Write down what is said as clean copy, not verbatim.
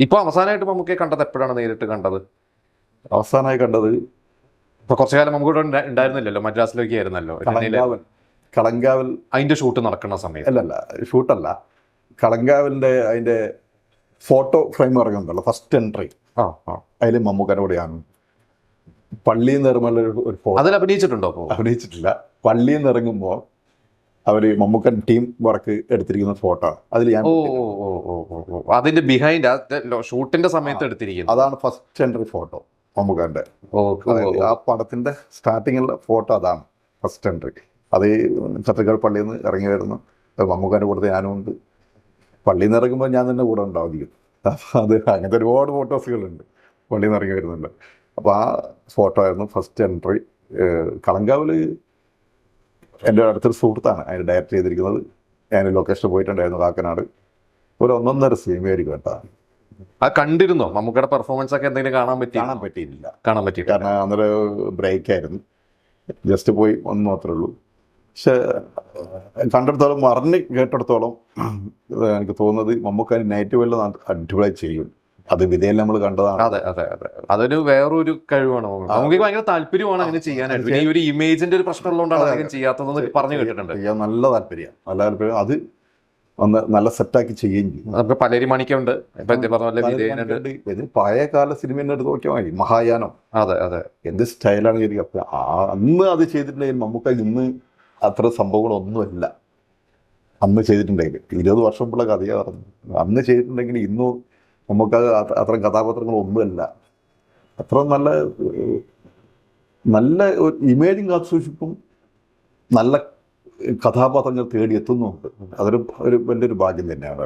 ഇപ്പൊ അവസാനമായിട്ട് മമ്മൂക്കയെ കണ്ടത് എപ്പോഴാണ് നേരിട്ട് കണ്ടത്? അവസാനമായി കണ്ടത് ഇപ്പൊ കുറച്ചു കാലം നമുക്ക് ഇവിടെ ഉണ്ടായിരുന്നില്ലല്ലോ, മദ്രാസിലേക്ക് ആയിരുന്നല്ലോ കളങ്കാവൽ അതിന്റെ ഷൂട്ട് നടക്കുന്ന സമയത്ത്. അല്ലല്ല, ഷൂട്ടല്ല, കളങ്കാവലിന്റെ അതിന്റെ ഫോട്ടോ ഫ്രെയിം ഇറങ്ങുന്നുണ്ടല്ലോ, ഫസ്റ്റ് എൻട്രി. അതിൽ മമ്മൂക്കൻ്റെ കൂടെയാണ്. പള്ളിയിൽ നിന്ന് ഇറങ്ങുമ്പോൾ ഒരു ഫോട്ടോ അതിൽ അഭിനയിച്ചിട്ടുണ്ടോ? അഭിനയിച്ചിട്ടില്ല. പള്ളിയിൽ നിന്ന് ഇറങ്ങുമ്പോൾ അവര് മമ്മൂക്കൻ ടീം വർക്ക് എടുത്തിരിക്കുന്ന ഫോട്ടോ അതിൽ ഞാൻ അതിന്റെ ബിഹൈൻഡ് ഷൂട്ടിന്റെ സമയത്ത് എടുത്തിരിക്കുന്നത് അതാണ് ഫസ്റ്റ് എൻട്രി ഫോട്ടോ മമ്മൂക്കൻ്റെ. ആ പടത്തിന്റെ സ്റ്റാർട്ടിങ്ങിലുള്ള ഫോട്ടോ അതാണ് ഫസ്റ്റ് എൻട്രി. അത് ചത്തക്കാട് പള്ളിയിൽ നിന്ന് ഇറങ്ങി വരുന്നു. മമ്മൂക്കൻ്റെ കൂടെ ഞാനും ഉണ്ട്. പള്ളിയിൽ നിന്ന് ഇറങ്ങുമ്പോൾ ഞാൻ തന്നെ കൂടെ ഉണ്ടാവുകയും. അപ്പോൾ അത് അങ്ങനത്തെ ഒരുപാട് ഫോട്ടോസുകളുണ്ട് പള്ളിയിൽ നിന്ന് ഇറങ്ങി വരുന്നുണ്ട്. അപ്പോൾ ആ ഫോട്ടോ ആയിരുന്നു ഫസ്റ്റ് എൻട്രി. കളങ്കാവിൽ എൻ്റെ അടുത്തൊരു സുഹൃത്താണ് അതിന് ഡയറക്റ്റ് ചെയ്തിരിക്കുന്നത്. ഞാൻ ലൊക്കേഷനിൽ പോയിട്ടുണ്ടായിരുന്നു, കാക്കനാട്. ഒരു 1.5 സിനിമയായിരിക്കും കേട്ടോ. ആ കണ്ടിരുന്നോ മമ്മൂക്കയുടെ പെർഫോമൻസ് ഒക്കെ? എന്തെങ്കിലും കാണാൻ പറ്റിയില്ല. കാരണം അന്നേരം ബ്രേക്ക് ആയിരുന്നു. ജസ്റ്റ് പോയി ഒന്ന് മാത്രമേ ഉള്ളൂ. പക്ഷെ കണ്ടിടത്തോളം അറിഞ്ഞ് കേട്ടിടത്തോളം എനിക്ക് തോന്നുന്നത് മമ്മൂക്ക നെഗറ്റീവ് എല്ലാം അടിപൊളിയായി ചെയ്യും. അത് വിധേയം നമ്മൾ കണ്ടതാണ്. അതെ അതെ അതെ, അതൊരു വേറൊരു കഴിവാണ്. നമുക്ക് ഭയങ്കര താല്പര്യമാണ് അങ്ങനെ ചെയ്യാനായിട്ട്. ഈ ഒരു ഇമേജിന്റെ ഒരു പ്രശ്നം ഉള്ളതുകൊണ്ടാണ് അധികം ചെയ്യാത്തതെന്ന് പറഞ്ഞു കേട്ടിട്ടുണ്ട്. നല്ല താല്പര്യം. അത് നല്ല സെറ്റാക്കി ചെയ്യുകയും ചെയ്യും. നമുക്ക് പലരി മണിക്കുണ്ട്, പഴയ കാല സിനിമേൻ്റെ അടുത്ത് നോക്കിയാൽ മതി. മഹായാനം. അതെ അതെ, എന്ത് സ്റ്റൈലാണ് ശരിക്കും. അന്ന് അത് ചെയ്തിട്ടുണ്ടെങ്കിൽ മമ്മൂക്ക ഇന്ന് അത്ര സംഭവങ്ങളൊന്നുമല്ല. അന്ന് ചെയ്തിട്ടുണ്ടെങ്കിൽ 20 വർഷം മുമ്പുള്ള കഥയാണ് പറഞ്ഞു. അന്ന് ചെയ്തിട്ടുണ്ടെങ്കിൽ ഇന്നും നമുക്ക് അത്ര കഥാപാത്രങ്ങളൊന്നുമല്ല. അത്ര നല്ല ഒരു ഇമേജും കാത്തു സൂക്ഷിപ്പും നല്ല കഥാപാത്രങ്ങൾ തേടി എത്തുന്നുണ്ട്. അതൊരു വലിയൊരു ഭാഗ്യം തന്നെയാണ്.